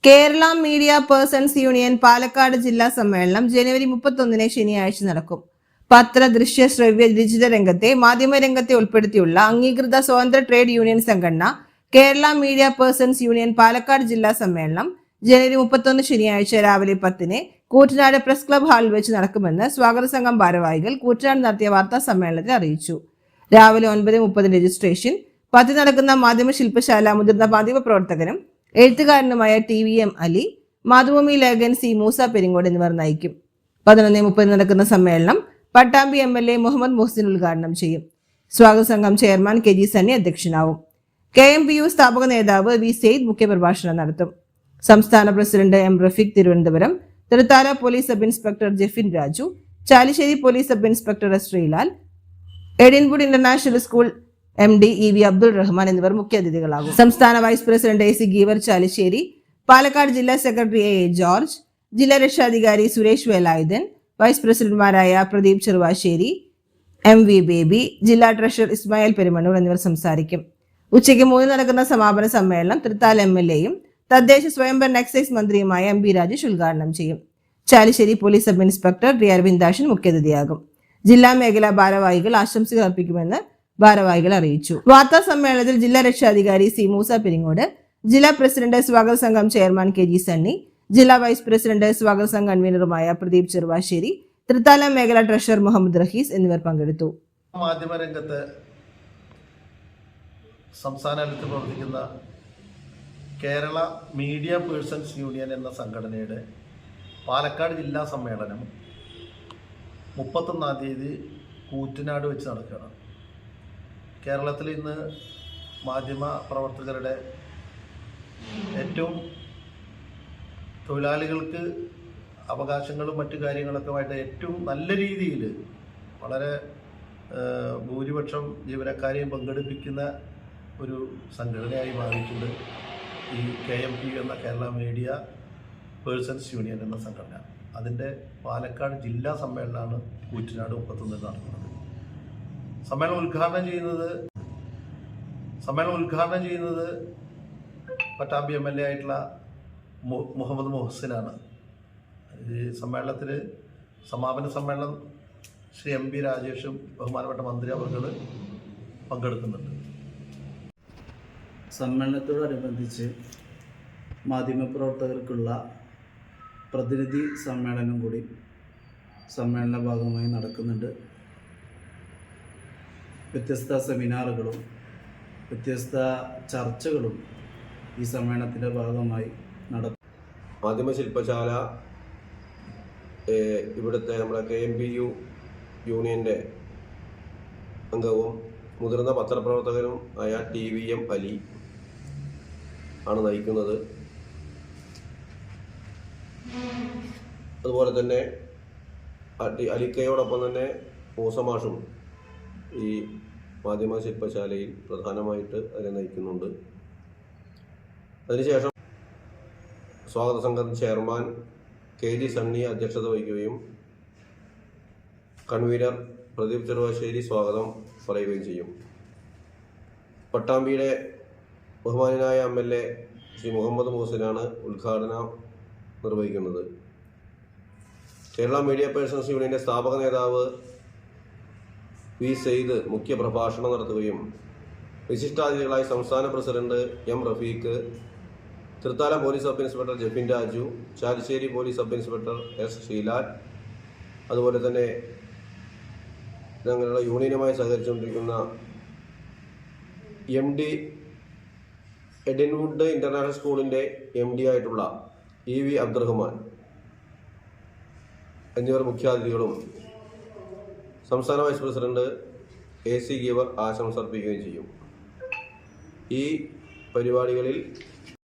Kerala media persons union Palakkad ജില്ലാ സമ്മേളനം ജനുവരി 31 ശനിയാഴ്ച നടക്കും. പത്ര, ദൃശ്യ, ശ്രവ്യ, ഡിജിറ്റൽ രംഗത്തെ മാധ്യമരംഗത്തെ ഉൾപ്പെടുത്തിയുള്ള അംഗീകൃത സ്വതന്ത്ര ട്രേഡ് യൂണിയൻ സംഘടന Kerala media persons union Palakkad ജില്ലാ സമ്മേളനം ജനുവരി 31 ശനിയാഴ്ച രാവിലെ 10 കൂറ്റനാട് പ്രസ് ക്ലബ് ഹാളിൽ വെച്ച് നടക്കുമെന്ന് സ്വാഗത സംഘം ഭാരവാഹികൾ കൂറ്റനാട് നടത്തിയ വാർത്താ സമ്മേളനത്തിൽ അറിയിച്ചു. രാവിലെ 9:30 രജിസ്ട്രേഷൻ. 10 നടക്കുന്ന മാധ്യമ ശില്പശാല മുതിർന്ന മാധ്യമ പ്രവർത്തകനും എഴുത്തുകാരനുമായ TVM അലി, മാതൃഭൂമി ലേഖകൻ C മൂസ പെരിങ്ങോട് എന്നിവർ നയിക്കും. 11:30 നടക്കുന്ന സമ്മേളനം പട്ടാമ്പി MLA മുഹമ്മദ് മുഹസിൻ ഉദ്ഘാടനം ചെയ്യും. സ്വാഗത സംഘം ചെയർമാൻ KG സണ്ണി അധ്യക്ഷനാവും. KMPU സ്ഥാപക നേതാവ് V സെയ്ദ് മുഖ്യപ്രഭാഷണം നടത്തും. സംസ്ഥാന president M Rafeek Thiruvananthapuram, Thrithala police sub inspector Jefin Raju, Chalissery police sub inspector S Sreelal, Edinwood international school MD EV Abdul Rahman എന്നിവർ മുഖ്യാതിഥികളാകും. സംസ്ഥാന vice president AC Geevar Chalissery, Palakkad ജില്ലാ സെക്രട്ടറി A ജോർജ്, ജില്ലാ രക്ഷാധികാരി സുരേഷ് വേലായുധൻ, വൈസ് പ്രസിഡന്റുമാരായ പ്രദീപ് ചെറുവാശ്ശേരി, MV ബേബി, ജില്ലാ ട്രഷറർ ഇസ്മായിൽ പെരുമണ്ണൂർ എന്നിവർ സംസാരിക്കും. ഉച്ചയ്ക്ക് 3 നടക്കുന്ന സമാപന സമ്മേളനം തൃത്താല MLAയും തദ്ദേശ സ്വയംഭരണ എക്സൈസ് മന്ത്രിയുമായ MB രാജേഷ് ഉദ്ഘാടനം ചെയ്യും. Chalissery police sub inspector D Aravindakshan മുഖ്യാതിഥിയാകും. ജില്ലാ മേഖലാ ഭാരവാഹികൾ ആശംസകൾ അർപ്പിക്കുമെന്ന് ഭാരവാഹികൾ അറിയിച്ചു. വാർത്താ സമ്മേളനത്തിൽ ജില്ലാ രക്ഷാധികാരി C മൂസ പെരിങ്ങോട്, ജില്ലാ പ്രസിഡന്റ് സ്വാഗത സംഘം ചെയർമാൻ KG സണ്ണി, ജില്ലാ വൈസ് പ്രസിഡന്റ് സ്വാഗത സംഘം കൺവീനറുമായ പ്രദീപ് ചെറുവാശ്ശേരി, തൃത്താല മേഖലാ ട്രഷറർ മുഹമ്മദ് റഹീസ് എന്നിവർ പങ്കെടുത്തു. മാധ്യമരംഗത്ത് സംസ്ഥാനത്ത് പ്രവർത്തിക്കുന്ന കേരള മീഡിയ പേഴ്സൺസ് യൂണിയൻ എന്ന സംഘടനയുടെ പാലക്കാട് ജില്ലാ സമ്മേളനം 31-ാം തീയതി കൂറ്റനാട് വെച്ച് നടക്കുകയാണ്. കേരളത്തിൽ ഇന്ന് മാധ്യമ പ്രവർത്തകരുടെ ഏറ്റവും തൊഴിലാളികൾക്ക് അവകാശങ്ങളും മറ്റു കാര്യങ്ങളൊക്കെ ഏറ്റവും നല്ല രീതിയിൽ വളരെ ഭൂരിപക്ഷം ജീവനക്കാരെയും പങ്കെടുപ്പിക്കുന്ന ഒരു സംഘടനയായി മാറിയിട്ടുണ്ട് ഈ KMPU എന്ന കേരള മീഡിയ പേഴ്സൺസ് യൂണിയൻ എന്ന സംഘടന. അതിൻ്റെ പാലക്കാട് ജില്ലാ സമ്മേളനമാണ് കൂറ്റനാട് 31 നടക്കുന്നത്. സമ്മേളനം ഉദ്ഘാടനം ചെയ്യുന്നത് പട്ടാമ്പി MLA ആയിട്ടുള്ള മുഹമ്മദ് മുഹസിനാണ്. ഈ സമ്മേളനത്തിൽ സമാപന സമ്മേളനം ശ്രീ MB രാജേഷും ബഹുമാനപ്പെട്ട മന്ത്രി അവർ പങ്കെടുക്കുന്നുണ്ട്. സമ്മേളനത്തോടനുബന്ധിച്ച് മാധ്യമപ്രവർത്തകർക്കുള്ള പ്രതിനിധി സമ്മേളനം കൂടി സമ്മേളന ഭാഗമായി നടക്കുന്നുണ്ട്. വ്യത്യസ്ത സെമിനാറുകളും വ്യത്യസ്ത ചർച്ചകളും ഈ സമ്മേളനത്തിൻ്റെ ഭാഗമായി നടക്കും. മാധ്യമ ശില്പശാല ഇവിടുത്തെ നമ്മുടെ KMPU യൂണിയൻ്റെ അംഗവും മുതിർന്ന പത്രപ്രവർത്തകനും ആയ TVM അലി ആണ് നയിക്കുന്നത്. അതുപോലെ തന്നെ അലിക്കയോടൊപ്പം തന്നെ മൂസമാഷും ഈ മാധ്യമ ശില്പശാലയിൽ പ്രധാനമായിട്ട് അതിനെ നയിക്കുന്നുണ്ട്. അതിനുശേഷം സ്വാഗത സംഘം ചെയർമാൻ KG സണ്ണി അധ്യക്ഷത വഹിക്കുകയും കൺവീനർ പ്രദീപ് ചെറുവാശ്ശേരി സ്വാഗതം പറയുകയും ചെയ്യും. പട്ടാമ്പിയുടെ ബഹുമാനായ MLA ശ്രീ മുഹമ്മദ് മുഹസിനാണ് ഉദ്ഘാടനം നിർവഹിക്കുന്നത്. കേരള മീഡിയ പേഴ്സൺസ് യൂണിയൻ്റെ സ്ഥാപക നേതാവ് V സെയ്ദ് മുഖ്യ പ്രഭാഷണം നടത്തുകയും വിശിഷ്ടാതിഥികളായി സംസ്ഥാന president M Rafeeq, Thrithala police sub inspector Jefin Raju, Chalissery police sub inspector S Sreelal, അതുപോലെ തന്നെ ഞങ്ങളുടെ യൂണിയനുമായി സഹകരിച്ചുകൊണ്ടിരിക്കുന്ന MD എഡിൻവുഡ് ഇന്റർനാഷണൽ സ്കൂളിൻ്റെ MD ആയിട്ടുള്ള EV അബ്ദുൾ റഹ്മാൻ എന്നിവർ മുഖ്യാതിഥികളും സംസ്ഥാന വൈസ് പ്രസിഡന്റ് AC ഗീവർ ആശംസ അർപ്പിക്കുകയും ചെയ്യും. ഈ പരിപാടികളിൽ